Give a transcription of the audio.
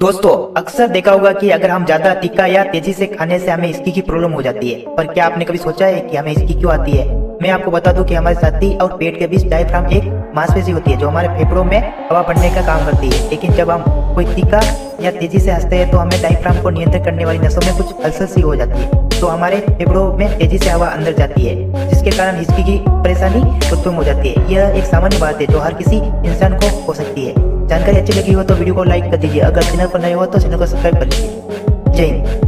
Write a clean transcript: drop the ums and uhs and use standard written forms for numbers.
दोस्तों अक्सर देखा होगा कि अगर हम ज्यादा तीखा या तेजी से खाने से हमें इसकी प्रॉब्लम हो जाती है। पर क्या आपने कभी सोचा है कि हमें इसकी क्यों आती है? मैं आपको बता दूं कि हमारे छाती और पेट के बीच डायफ्राम एक मांसपेशी होती है जो हमारे फेफड़ों में हवा भरने का काम करती है। लेकिन जब हम कोई तीखा या तेजी से हंसते हैं तो हमें डायफ्राम को नियंत्रित करने वाली नसों में कुछ हलचल सी हो जाती है, तो हमारे फेफड़ों में तेजी से हवा अंदर जाती है, जिसके कारण हिचकी की परेशानी उत्पन्न हो जाती है। यह एक सामान्य बात है जो हर किसी इंसान को हो सकती है। जानकारी अच्छी लगी हो तो वीडियो को लाइक कर दीजिए। अगर चैनल पर नए हो तो चैनल को सब्सक्राइब कर लीजिए। जय हिंद।